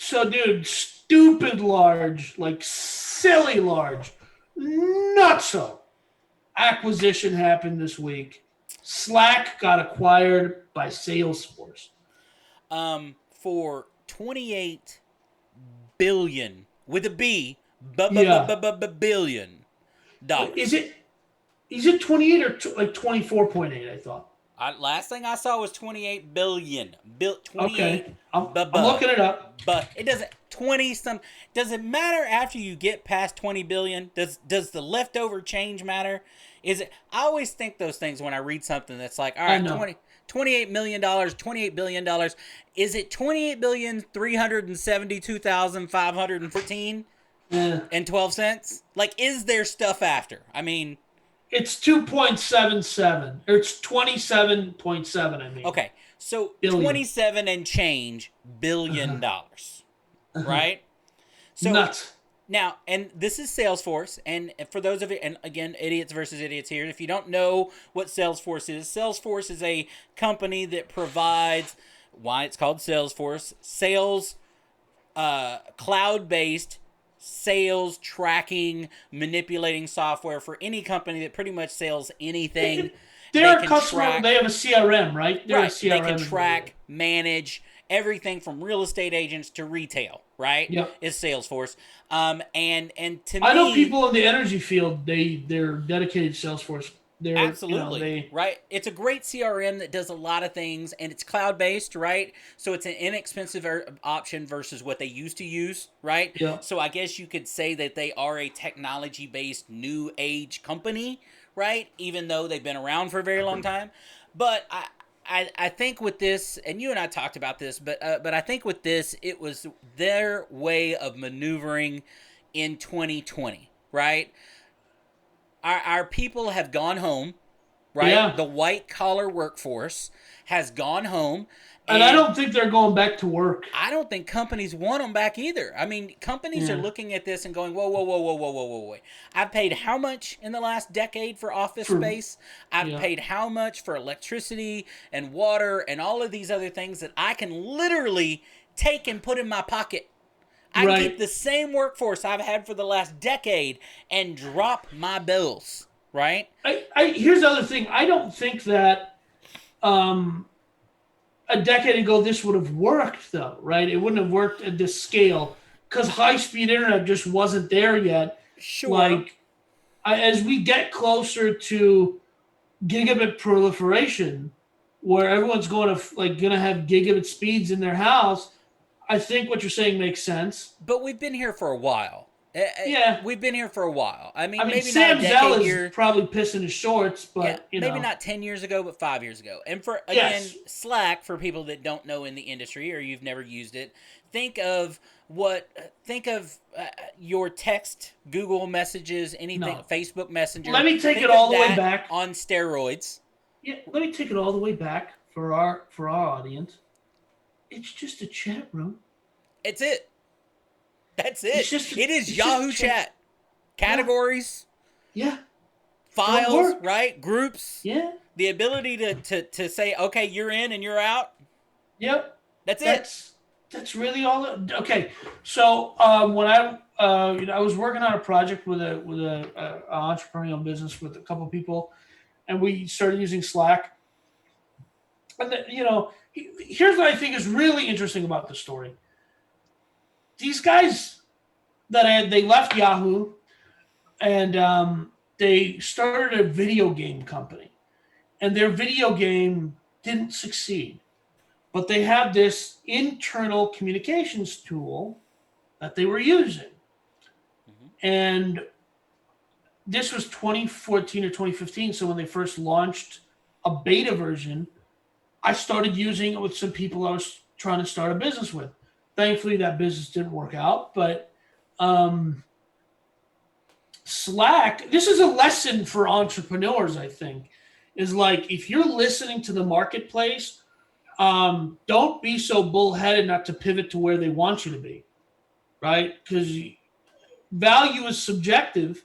So, dude, stupid large, like silly large, nutso acquisition happened this week. Slack got acquired by Salesforce. For 28 billion with a B, Yeah. billion Is dollars. it is it 28 or like 24.8, I thought. Last thing I saw was 28 billion. 28 Okay. I'm looking it up. but it doesn't 20 some does it matter after you get past 20 billion? Does the leftover change matter? Is it I always think those things when I read something that's like, all I right, know. 28 million dollars, 28 billion dollars. Is it 28 billion 372,514 Yeah. and 12 cents? Like, is there stuff after? I mean, It's 2.77 or it's 27.7, I mean. okay, so Billion. 27 and change billion Uh-huh. dollars, Uh-huh. right? So Nuts. now, and this is Salesforce, and for those of you, and again, idiots versus idiots here. If you don't know what Salesforce is a company that provides why it's called Salesforce sales, cloud-based sales tracking manipulating software for any company that pretty much sells anything. They They're a can customer. They track have a CRM, right? They're a Right. They CRM can is what it is. track, manage everything from real estate agents to retail, right? Yep. Is Salesforce. And to I know me, people in the energy field. They're dedicated to Salesforce. They're absolutely, they right? It's a great CRM that does a lot of things and it's cloud based, right? So it's an inexpensive option versus what they used to use, right? yeah. So I guess you could say that they are a technology based new age company, right? Even though they've been around for a very long time. But I think with this, and you and I talked about this, but I think with this, it was their way of maneuvering in 2020, right? Our people have gone home, right? Yeah. The white collar workforce has gone home, And I and don't think they're going back to work. I don't think companies want them back either. I mean, companies are Yeah. looking at this and going, whoa, whoa, whoa, whoa, whoa, whoa, whoa, whoa. I've paid how much in the last decade for office For space? I've yeah. paid how much for electricity and water and all of these other things that I can literally take and put in my pocket. I can keep Right. the same workforce I've had for the last decade and drop my bills, right? I here's the other thing. I don't think that um a decade ago this would have worked though, right? It wouldn't have worked at this scale because high speed internet just wasn't there yet. Sure. Like as we get closer to gigabit proliferation, where everyone's going to have gigabit speeds in their house, I think what you're saying makes sense. But we've been here for a while. Yeah, We've been here for a while. I I mean, mean maybe not a Sam Zell decade is here. probably pissing his shorts, Yeah, but maybe not 10 years ago, but 5 years ago. And for, again, yes, Slack, for people that don't know in the industry or you've never used it, think of think of your text, Google messages, anything, no. Facebook Let Messenger. me take it Think of all the way that back. on steroids. Yeah, let me take it all the way back for our audience. It's just a chat room. It's it. That's It's it. just a, It is it's just a Yahoo chat. Chat. Yeah, Categories, yeah. It'll files, work. right? Groups. Yeah, The ability to say, okay, you're in and you're out. yep. That's it. That's really all. Okay, so when I was working on a project with a entrepreneurial business with a couple of people, and we started using Slack. And here's what I think is really interesting about the story. These guys they left Yahoo and they started a video game company, and their video game didn't succeed, but they had this internal communications tool that they were using. Mm-hmm. And this was 2014 or 2015. So when they first launched a beta version, I started using it with some people I was trying to start a business with. Thankfully, that business didn't work out. But um, Slack, this is a lesson for entrepreneurs, I think, is like if you're listening to the marketplace, don't be so bullheaded not to pivot to where they want you to be, right? Because value is subjective.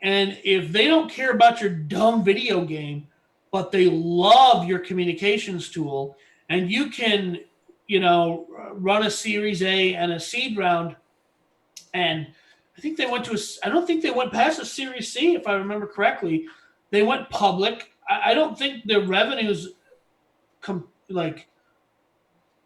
And if they don't care about your dumb video game, but they love your communications tool, and you can, run a Series A and a seed round, and I think they went to I don't think they went past a Series C, if I remember correctly. They went public. I don't think their revenues like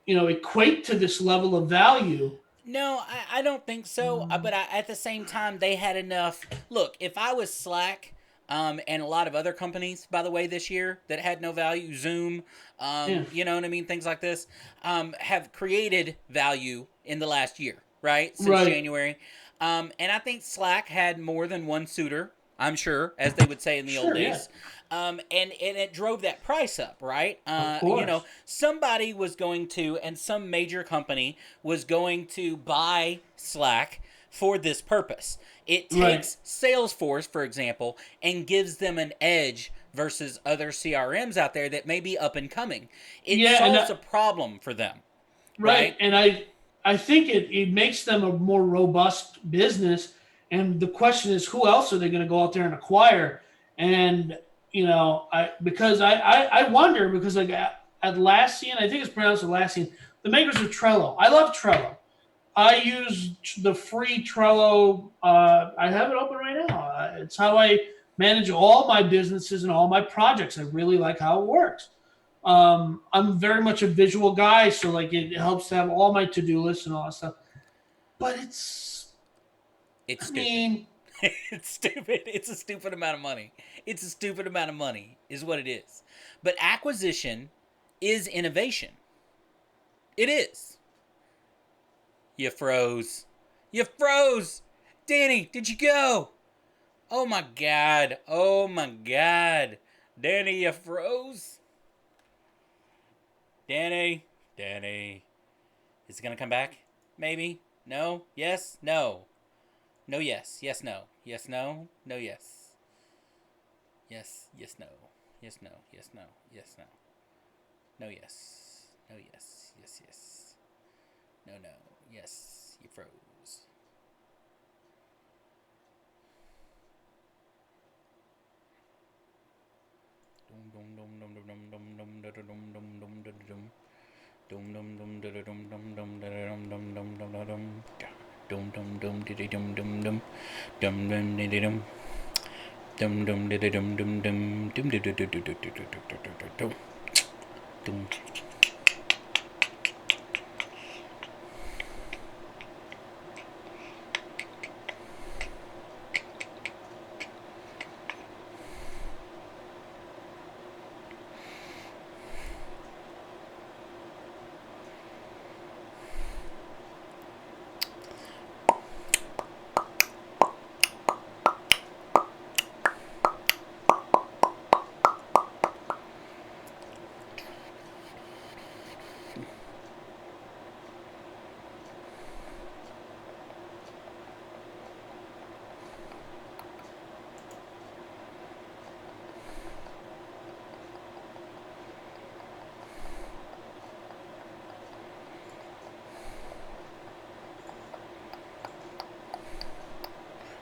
equate to this level of value. No, I don't think so. But at the same time, they had enough. Look, if I was Slack, and a lot of other companies, by the way, this year that had no value, Zoom, Yeah. you know what I mean, things like this, have created value in the last year, right? Since Right. January. And I think Slack had more than one suitor, I'm sure, as they would say in the old Sure. Yeah. days. And it drove that price up, right? Of course. Somebody was going to, and some major company was going to buy Slack for this purpose. It Right. takes Salesforce, for example, and gives them an edge versus other CRMs out there that may be up and coming. It Yeah. And solves a problem for them, right. right? And I think it makes them a more robust business. And the question is, who else are they going to go out there and acquire? And I wonder, because like Atlassian, I think it's pronounced Atlassian, the makers of Trello. I love Trello. I use the free Trello. I have it open right now. It's how I manage all my businesses and all my projects. I really like how it works. I'm very much a visual guy, so like it helps to have all my to-do lists and all that stuff. But It's I stupid. mean, It's stupid. It's a stupid amount of money. It's a stupid amount of money, is what it is. But acquisition is innovation. It is. You froze. You froze. Danny, did you go? Oh my God. Oh my God. Danny, you froze. Danny. Danny. Is it going to come back? Maybe? No? Yes? No. No, yes. Yes, no. Yes, no. No, yes. Yes, yes, no. Yes, no. Yes, no. Yes, no. No, yes. No, yes. Yes, yes. No, no. Yes, you froze.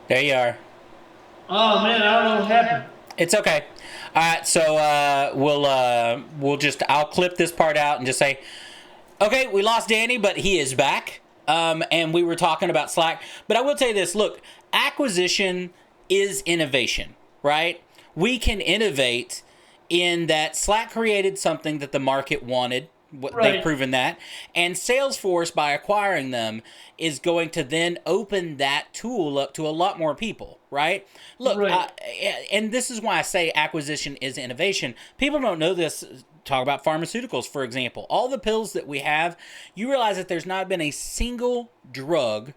There you are. oh man, I don't know what happened. It's okay. All right, so I'll clip this part out and just say, okay, we lost Danny, but he is back. And we were talking about Slack, but I will tell you this: look, acquisition is innovation, right? We can innovate in that Slack created something that the market wanted. Right. They've proven that. And Salesforce, by acquiring them, is going to then open that tool up to a lot more people, right? Look, Right. and this is why I say acquisition is innovation. People don't know this. Talk about pharmaceuticals, for example. All the pills that we have, you realize that there's not been a single drug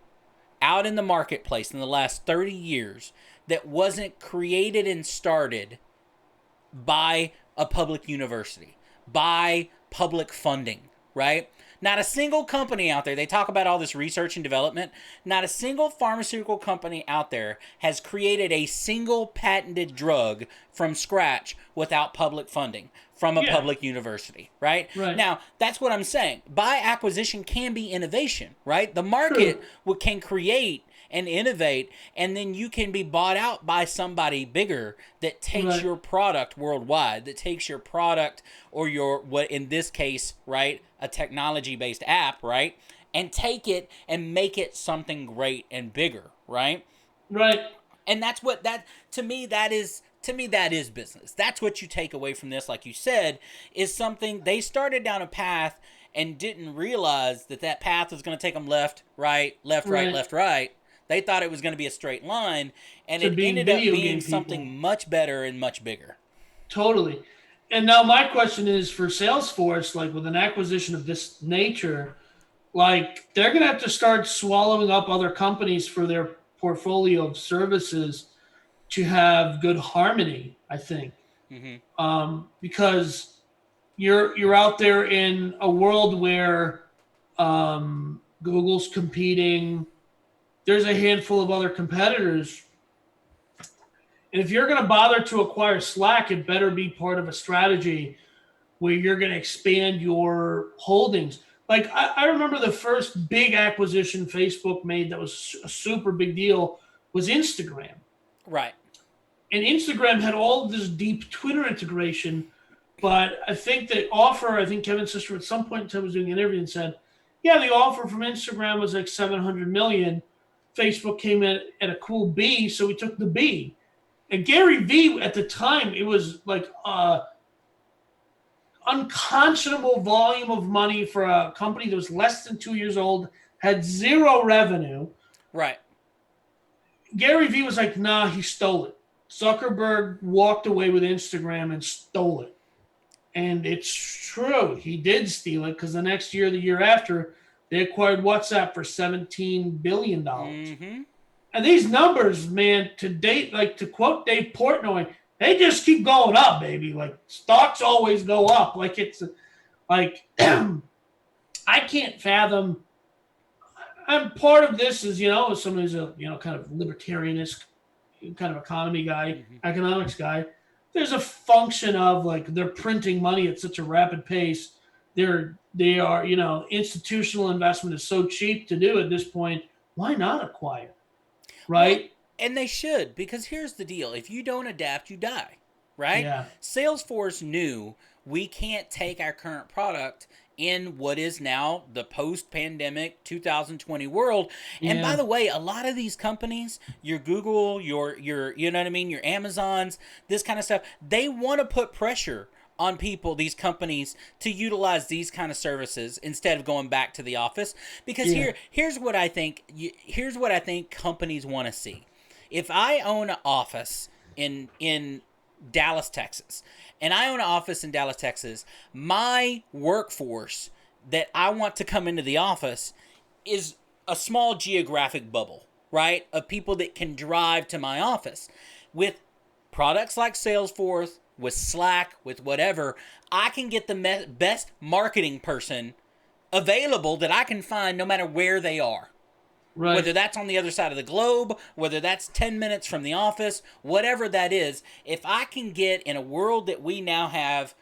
out in the marketplace in the last 30 years that wasn't created and started by a public university, by public funding, right? Not a single company out there, they talk about all this research and development, not a single pharmaceutical company out there has created a single patented drug from scratch without public funding from a public university, right? Right. Now, that's what I'm saying. By acquisition can be innovation, right? The market can create and innovate, and then you can be bought out by somebody bigger that takes Right. your product worldwide, that takes your product or your, what in this case, right, a technology based app, right, and take it and make it something great and bigger, right? Right. And that's what that to me that is business. That's what you take away from this, like you said, is something they started down a path and didn't realize that that path was going to take them left, right, left, right, Right. left, right. They thought it was going to be a straight line, and To it being ended up video being game people. something much better and much bigger. Totally. And now my question is for Salesforce, like with an acquisition of this nature, like they're going to have to start swallowing up other companies for their portfolio of services to have good harmony, I think. Mm-hmm. Because you're out there in a world where Google's competing. There's a handful of other competitors. And if you're going to bother to acquire Slack, it better be part of a strategy where you're going to expand your holdings. Like I remember the first big acquisition Facebook made that was a super big deal was Instagram. Right. And Instagram had all of this deep Twitter integration, but I think Kevin's sister at some point in time was doing an interview and said, yeah, the offer from Instagram was like 700 million. Facebook came in at a cool B, so we took the B. And Gary Vee at the time, it was like unconscionable volume of money for a company that was less than 2 years old, had zero revenue. Right. Gary Vee was like, nah, he stole it. Zuckerberg walked away with Instagram and stole it. And it's true. He did steal it because the next year, the year after, they acquired WhatsApp for $17 billion. Mm-hmm. And these numbers, man, to date, like to quote Dave Portnoy, they just keep going up, baby. Like stocks always go up. Like it's like I can't fathom. I'm part of this is as someone who's a kind of libertarianist kind of economy guy, Mm-hmm. economics guy. There's a function of like they're printing money at such a rapid pace. They are institutional investment is so cheap to do at this point. Why not acquire? Well, Right? and they should, because here's the deal. If you don't adapt, you die, right? Yeah. Salesforce knew we can't take our current product in what is now the post-pandemic 2020 world. And by Yeah. the way, a lot of these companies, your Google, your you know what I mean, your Amazons, this kind of stuff, they want to put pressure on people, these companies, to utilize these kind of services instead of going back to the office. Because Yeah. here's what I think. Here's what I think companies want to see. If I own an office in Dallas, Texas, and I own an office in Dallas, Texas, my workforce that I want to come into the office is a small geographic bubble, right? Of people that can drive to my office. With products like Salesforce, with Slack, with whatever, I can get the best marketing person available that I can find no matter where they are. Right. Whether that's on the other side of the globe, whether that's 10 minutes from the office, whatever that is, if I can get in a world that we now have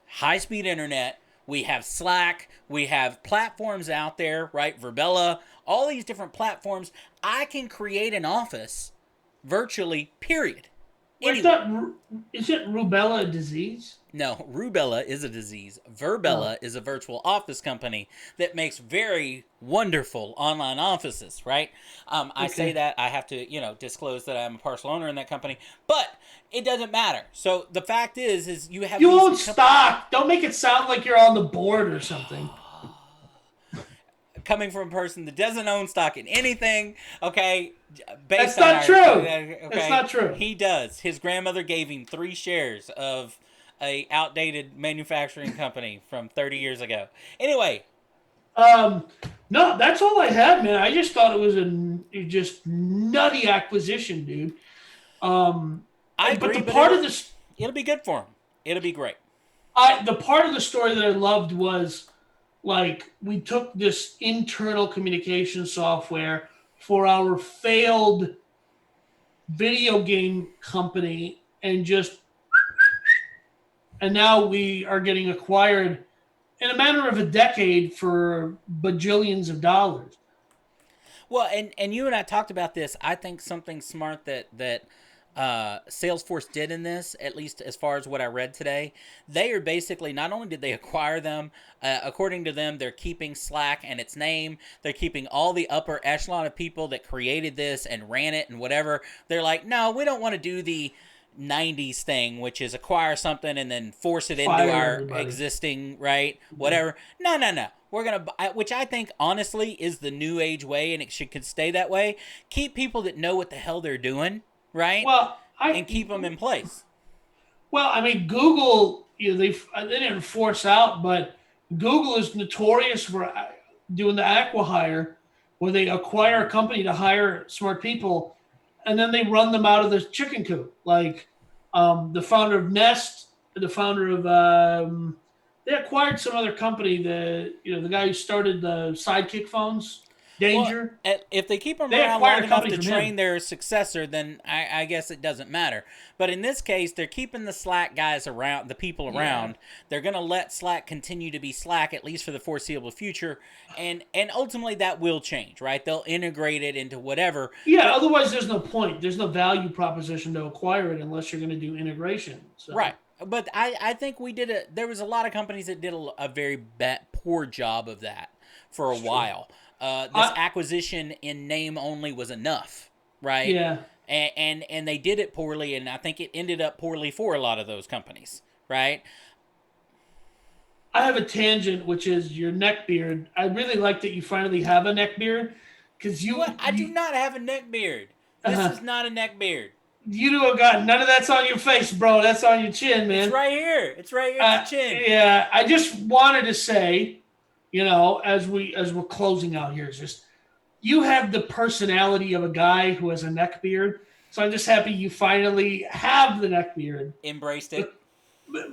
high speed internet, we have Slack, we have platforms out there, right? Verbella, all these different platforms, I can create an office virtually, period. Well, I Anywhere. thought isn't rubella a disease? No, rubella is a disease. Oh. Verbella is a virtual office company that makes very wonderful online offices, right? I say Okay. that I have to, disclose that I'm a partial owner in that company, but it doesn't matter. So the fact is you have You these. own stock. Don't make it sound like you're on the board or something. Coming from a person that doesn't own stock in anything, okay, That's based on not our, true. That's okay, not true. he does. His grandmother gave him 3 shares of a outdated manufacturing company from 30 years ago. Anyway, Um, no, that's all I had, man. I just thought it was a just nutty acquisition, dude. Um, I but agree, the but part of this, it'll be good for him. It'll be great. the part of the story that I loved was like we took this internal communication software for our failed video game company and now we are getting acquired in a matter of a decade for bajillions of dollars. Well, and you and I talked about this. I think something smart that Salesforce did in this, at least as far as what I read today, they are basically, not only did they acquire them, according to them, they're keeping Slack and its name. They're keeping all the upper echelon of people that created this and ran it and whatever. They're like, no, we don't want to do the 90s thing, which is acquire something and then force it into Fire our everybody. existing, right? Whatever. No, no, no. We're going to, which I think honestly is the new age way, and it could stay that way. Keep people that know what the hell they're doing, right? Well, And keep them in place. Well, I mean, Google, they didn't force out, but Google is notorious for doing the acqui-hire, where they acquire a company to hire smart people, and then they run them out of the chicken coop. Like the founder of Nest, the founder of they acquired some other company. The guy who started the Sidekick phones, Well, Danger. if they keep them They around long acquired a enough company to from train him. their successor, then I guess it doesn't matter. But in this case, they're keeping the Slack guys around, the people around. They're going to let Slack continue to be Slack, at least for the foreseeable future. And ultimately, that will change, right? They'll integrate it into whatever. Yeah, But, otherwise there's no point. There's no value proposition to acquire it unless you're going to do integration. So right. But I think there was a lot of companies that did a very poor job of that for a while. This acquisition in name only was enough, right? Yeah. And they did it poorly, and I think it ended up poorly for a lot of those companies, right? I have a tangent, which is your neck beard. I really like that you finally have a neck beard because What? I do not have a neck beard. This is not a neck beard. you do got none of that's on your face, bro. That's on your chin, man. It's right here. It's right here at the chin. Yeah, I just wanted to say, as we're closing out here, is just you have the personality of a guy who has a neck beard. So I'm just happy you finally have the neck beard. Embraced it.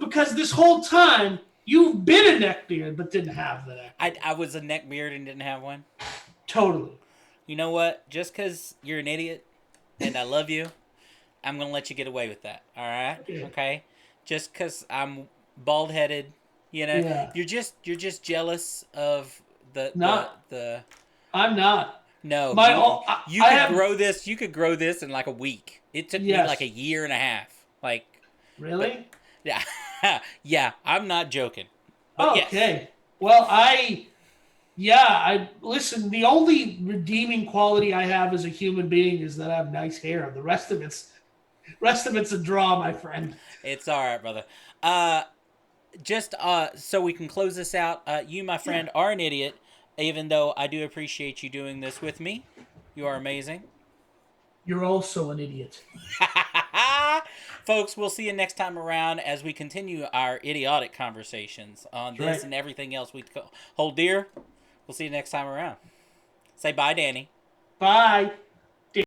Because this whole time you've been a neck beard but didn't have the neck beard. I was a neck beard and didn't have one. Totally. You know what? Just because you're an idiot and I love you, I'm going to let you get away with that. All right? Okay? Just because I'm bald headed, Yeah. you're just jealous of the I'm not. No, you could grow this. You could grow this in like a week. It took me like a year and a half. Like, really? Yeah, yeah. I'm not joking. But okay. Well, I listen. The only redeeming quality I have as a human being is that I have nice hair. The rest of it's a draw, my friend. It's all right, brother. Just so we can close this out. You, my friend, are an idiot. Even though I do appreciate you doing this with me. You are amazing. You're also an idiot. Folks, we'll see you next time around as we continue our idiotic conversations on this and everything else we hold dear. We'll see you next time around. Say bye, Danny. Bye.